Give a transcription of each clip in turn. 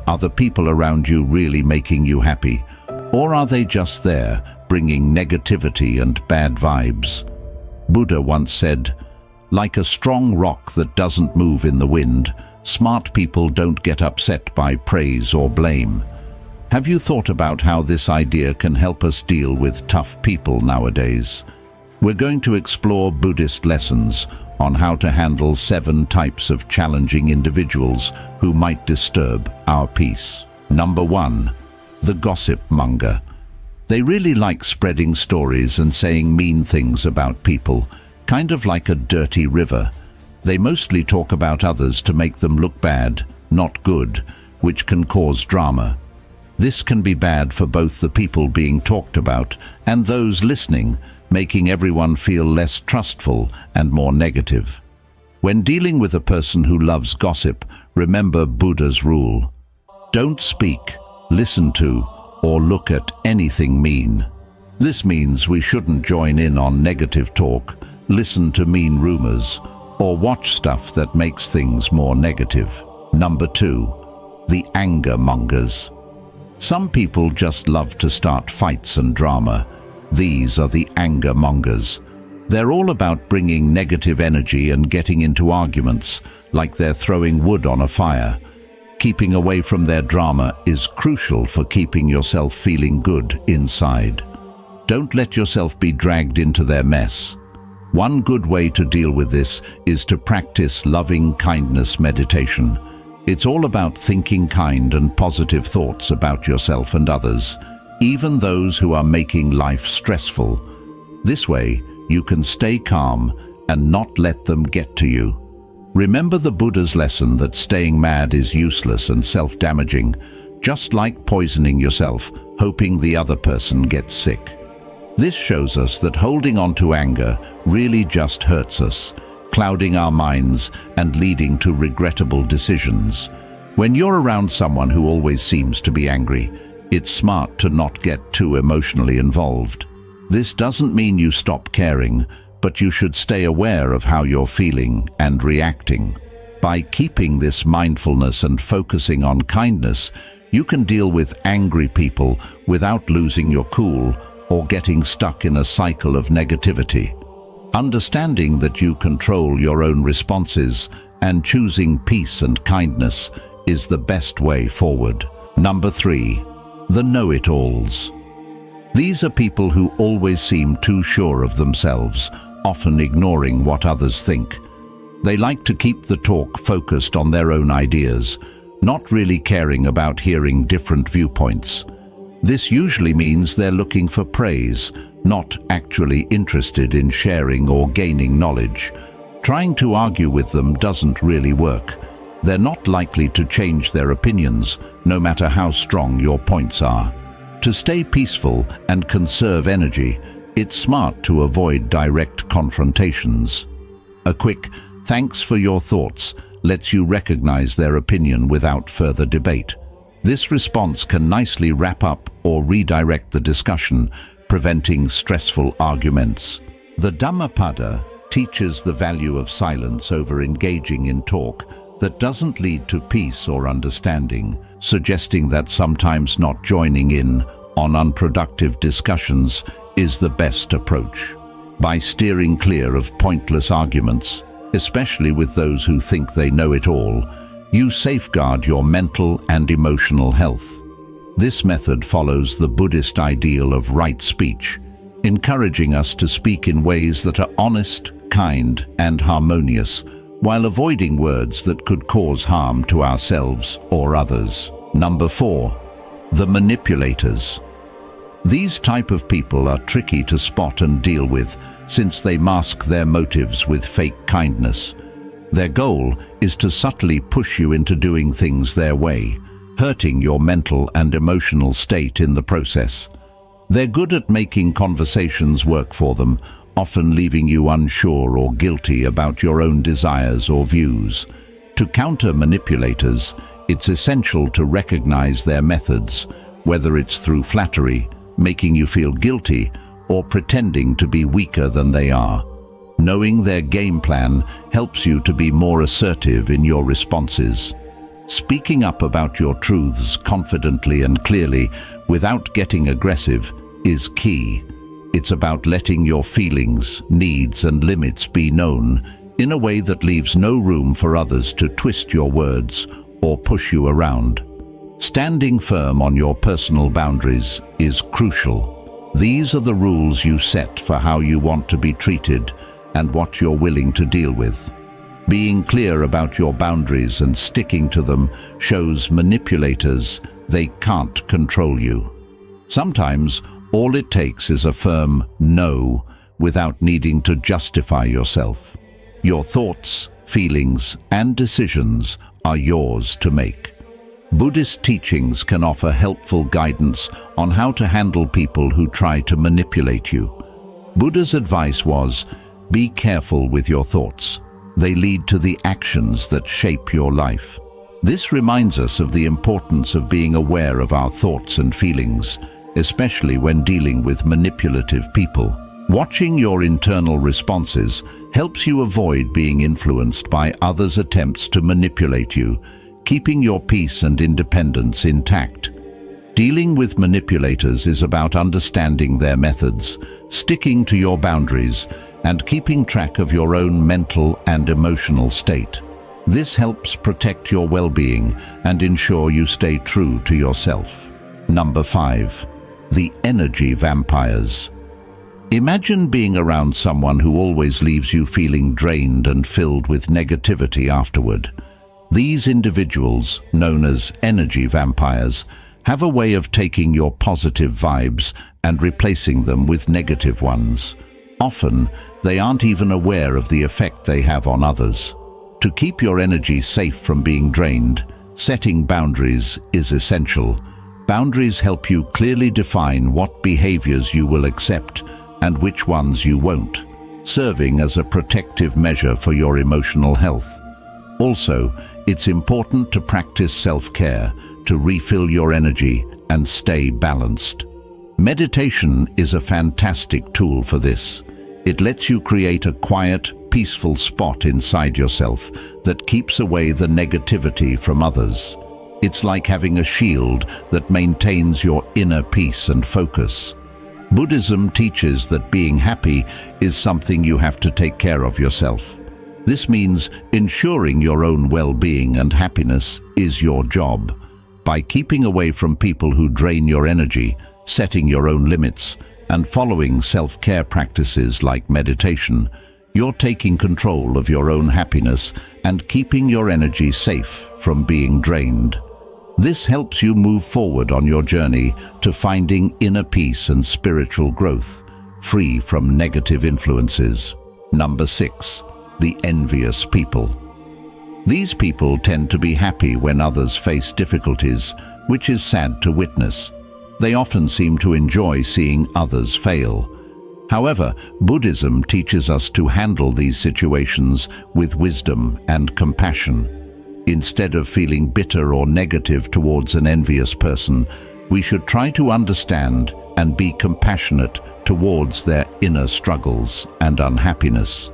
Are the people around you really making you happy? Or are they just there, bringing negativity and bad vibes? Buddha once said, "Like a strong rock that doesn't move in the wind, smart people don't get upset by praise or blame." Have you thought about how this idea can help us deal with tough people nowadays? We're going to explore Buddhist lessons on how to handle 7 types of challenging individuals who might disturb our peace. Number 1. The gossip monger. They really like spreading stories and saying mean things about people, kind of like a dirty river. They mostly talk about others to make them look bad, not good, which can cause drama. This can be bad for both the people being talked about and those listening, making everyone feel less trustful and more negative. When dealing with a person who loves gossip, remember Buddha's rule. Don't speak, listen to, or look at anything mean. This means we shouldn't join in on negative talk, listen to mean rumors, or watch stuff that makes things more negative. Number 2. The anger mongers. Some people just love to start fights and drama. These are the anger mongers. They're all about bringing negative energy and getting into arguments, like they're throwing wood on a fire. Keeping away from their drama is crucial for keeping yourself feeling good inside. Don't let yourself be dragged into their mess. One good way to deal with this is to practice loving kindness meditation. It's all about thinking kind and positive thoughts about yourself and others, even those who are making life stressful. This way, you can stay calm and not let them get to you. Remember the Buddha's lesson that staying mad is useless and self-damaging, just like poisoning yourself, hoping the other person gets sick. This shows us that holding on to anger really just hurts us, clouding our minds and leading to regrettable decisions. When you're around someone who always seems to be angry, it's smart to not get too emotionally involved. This doesn't mean you stop caring, but you should stay aware of how you're feeling and reacting. By keeping this mindfulness and focusing on kindness, you can deal with angry people without losing your cool or getting stuck in a cycle of negativity. Understanding that you control your own responses and choosing peace and kindness is the best way forward. Number 3. The know-it-alls. These are people who always seem too sure of themselves, often ignoring what others think. They like to keep the talk focused on their own ideas, not really caring about hearing different viewpoints. This usually means they're looking for praise, not actually interested in sharing or gaining knowledge. Trying to argue with them doesn't really work. They're not likely to change their opinions, no matter how strong your points are. To stay peaceful and conserve energy, it's smart to avoid direct confrontations. A quick "thanks for your thoughts" lets you recognize their opinion without further debate. This response can nicely wrap up or redirect the discussion, preventing stressful arguments. The Dhammapada teaches the value of silence over engaging in talk that doesn't lead to peace or understanding, suggesting that sometimes not joining in on unproductive discussions is the best approach. By steering clear of pointless arguments, especially with those who think they know it all, you safeguard your mental and emotional health. This method follows the Buddhist ideal of right speech, encouraging us to speak in ways that are honest, kind, and harmonious, while avoiding words that could cause harm to ourselves or others. Number 4. The manipulators. These type of people are tricky to spot and deal with, since they mask their motives with fake kindness. Their goal is to subtly push you into doing things their way, hurting your mental and emotional state in the process. They're good at making conversations work for them, often leaving you unsure or guilty about your own desires or views. To counter manipulators, it's essential to recognize their methods, whether it's through flattery, making you feel guilty, or pretending to be weaker than they are. Knowing their game plan helps you to be more assertive in your responses. Speaking up about your truths confidently and clearly, without getting aggressive, is key. It's about letting your feelings, needs, and limits be known in a way that leaves no room for others to twist your words or push you around. Standing firm on your personal boundaries is crucial. These are the rules you set for how you want to be treated and what you're willing to deal with. Being clear about your boundaries and sticking to them shows manipulators they can't control you. Sometimes all it takes is a firm no without needing to justify yourself. Your thoughts, feelings, and decisions are yours to make. Buddhist teachings can offer helpful guidance on how to handle people who try to manipulate you. Buddha's advice was, be careful with your thoughts. They lead to the actions that shape your life. This reminds us of the importance of being aware of our thoughts and feelings, especially when dealing with manipulative people. Watching your internal responses helps you avoid being influenced by others' attempts to manipulate you, keeping your peace and independence intact. Dealing with manipulators is about understanding their methods, sticking to your boundaries, and keeping track of your own mental and emotional state. This helps protect your well-being and ensure you stay true to yourself. Number 5. The energy vampires. Imagine being around someone who always leaves you feeling drained and filled with negativity afterward. These individuals, known as energy vampires, have a way of taking your positive vibes and replacing them with negative ones. Often, they aren't even aware of the effect they have on others. To keep your energy safe from being drained, setting boundaries is essential. Boundaries help you clearly define what behaviors you will accept and which ones you won't, serving as a protective measure for your emotional health. Also, it's important to practice self-care to refill your energy and stay balanced. Meditation is a fantastic tool for this. It lets you create a quiet, peaceful spot inside yourself that keeps away the negativity from others. It's like having a shield that maintains your inner peace and focus. Buddhism teaches that being happy is something you have to take care of yourself. This means ensuring your own well-being and happiness is your job. By keeping away from people who drain your energy, setting your own limits, and following self-care practices like meditation, you're taking control of your own happiness and keeping your energy safe from being drained. This helps you move forward on your journey to finding inner peace and spiritual growth, free from negative influences. Number 6. The envious people. These people tend to be happy when others face difficulties, which is sad to witness. They often seem to enjoy seeing others fail. However, Buddhism teaches us to handle these situations with wisdom and compassion. Instead of feeling bitter or negative towards an envious person, we should try to understand and be compassionate towards their inner struggles and unhappiness.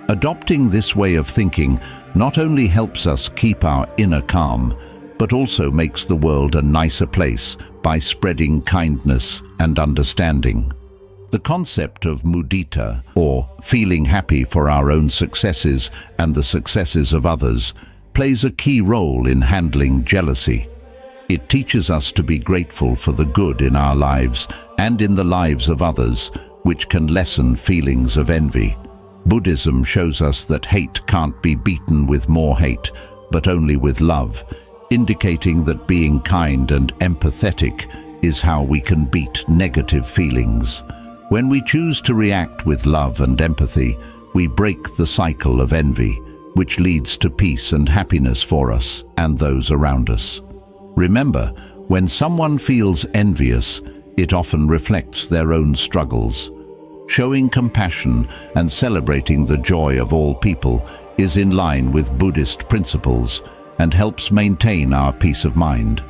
Adopting this way of thinking not only helps us keep our inner calm, but also makes the world a nicer place by spreading kindness and understanding. The concept of mudita, or feeling happy for our own successes and the successes of others, plays a key role in handling jealousy. It teaches us to be grateful for the good in our lives and in the lives of others, which can lessen feelings of envy. Buddhism shows us that hate can't be beaten with more hate, but only with love, indicating that being kind and empathetic is how we can beat negative feelings. When we choose to react with love and empathy, we break the cycle of envy, which leads to peace and happiness for us and those around us. Remember, when someone feels envious, it often reflects their own struggles. Showing compassion and celebrating the joy of all people is in line with Buddhist principles and helps maintain our peace of mind.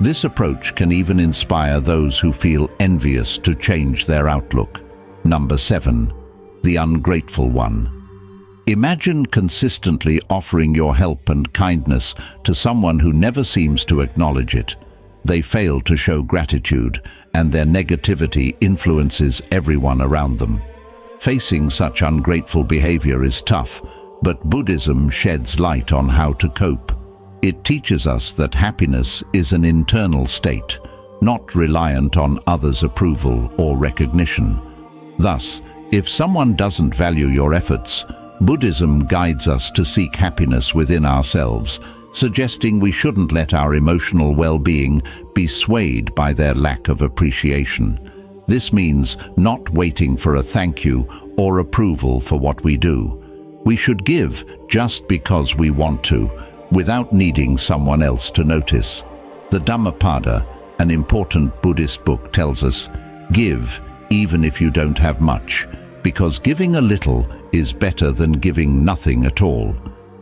This approach can even inspire those who feel envious to change their outlook. Number 7. The ungrateful one. Imagine consistently offering your help and kindness to someone who never seems to acknowledge it. They fail to show gratitude, and their negativity influences everyone around them. Facing such ungrateful behavior is tough, but Buddhism sheds light on how to cope. It teaches us that happiness is an internal state, not reliant on others' approval or recognition. Thus, if someone doesn't value your efforts, Buddhism guides us to seek happiness within ourselves, suggesting we shouldn't let our emotional well-being be swayed by their lack of appreciation. This means not waiting for a thank you or approval for what we do. We should give just because we want to, without needing someone else to notice. The Dhammapada, an important Buddhist book, tells us, give even if you don't have much, because giving a little is better than giving nothing at all.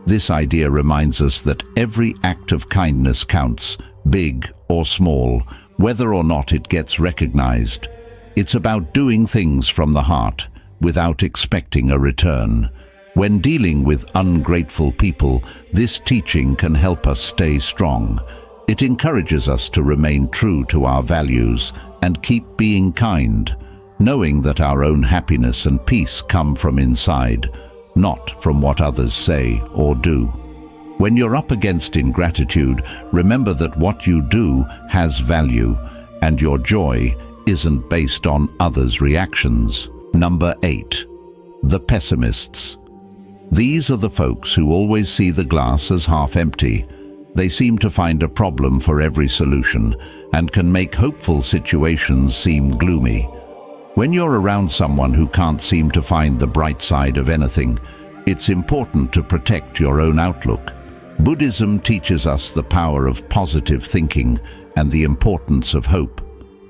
This idea reminds us that every act of kindness counts, big or small, whether or not it gets recognized. It's about doing things from the heart, without expecting a return. When dealing with ungrateful people, this teaching can help us stay strong. It encourages us to remain true to our values and keep being kind, knowing that our own happiness and peace come from inside, not from what others say or do. When you're up against ingratitude, remember that what you do has value, and your joy isn't based on others' reactions. Number 8. The pessimists. These are the folks who always see the glass as half empty. They seem to find a problem for every solution and can make hopeful situations seem gloomy. When you're around someone who can't seem to find the bright side of anything, it's important to protect your own outlook. Buddhism teaches us the power of positive thinking and the importance of hope.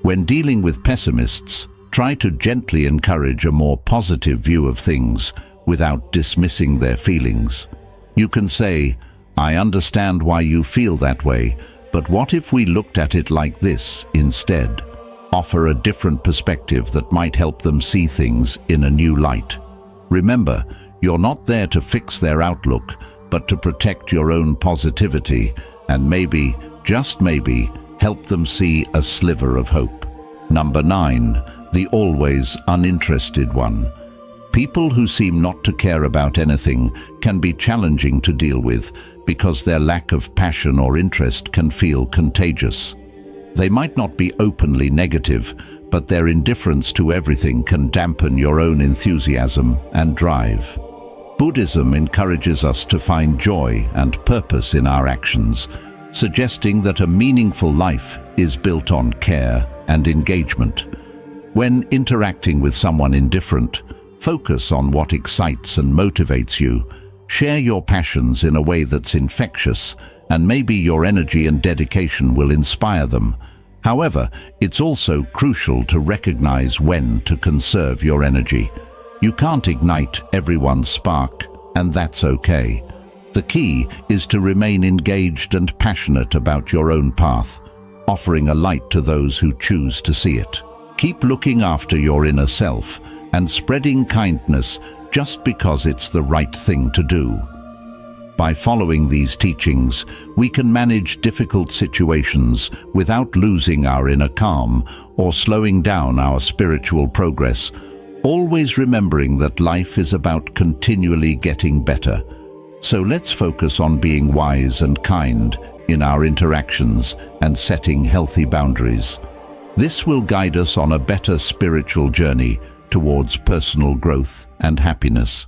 When dealing with pessimists, try to gently encourage a more positive view of things without dismissing their feelings. You can say, "I understand why you feel that way, but what if we looked at it like this instead?" Offer a different perspective that might help them see things in a new light. Remember, you're not there to fix their outlook, but to protect your own positivity and maybe, just maybe, help them see a sliver of hope. Number 9. The always uninterested one. People who seem not to care about anything can be challenging to deal with because their lack of passion or interest can feel contagious. They might not be openly negative, but their indifference to everything can dampen your own enthusiasm and drive. Buddhism encourages us to find joy and purpose in our actions, suggesting that a meaningful life is built on care and engagement. When interacting with someone indifferent, focus on what excites and motivates you. Share your passions in a way that's infectious, and maybe your energy and dedication will inspire them. However, it's also crucial to recognize when to conserve your energy. You can't ignite everyone's spark, and that's okay. The key is to remain engaged and passionate about your own path, offering a light to those who choose to see it. Keep looking after your inner self and spreading kindness just because it's the right thing to do. By following these teachings, we can manage difficult situations without losing our inner calm or slowing down our spiritual progress, always remembering that life is about continually getting better. So let's focus on being wise and kind in our interactions and setting healthy boundaries. This will guide us on a better spiritual journey towards personal growth and happiness.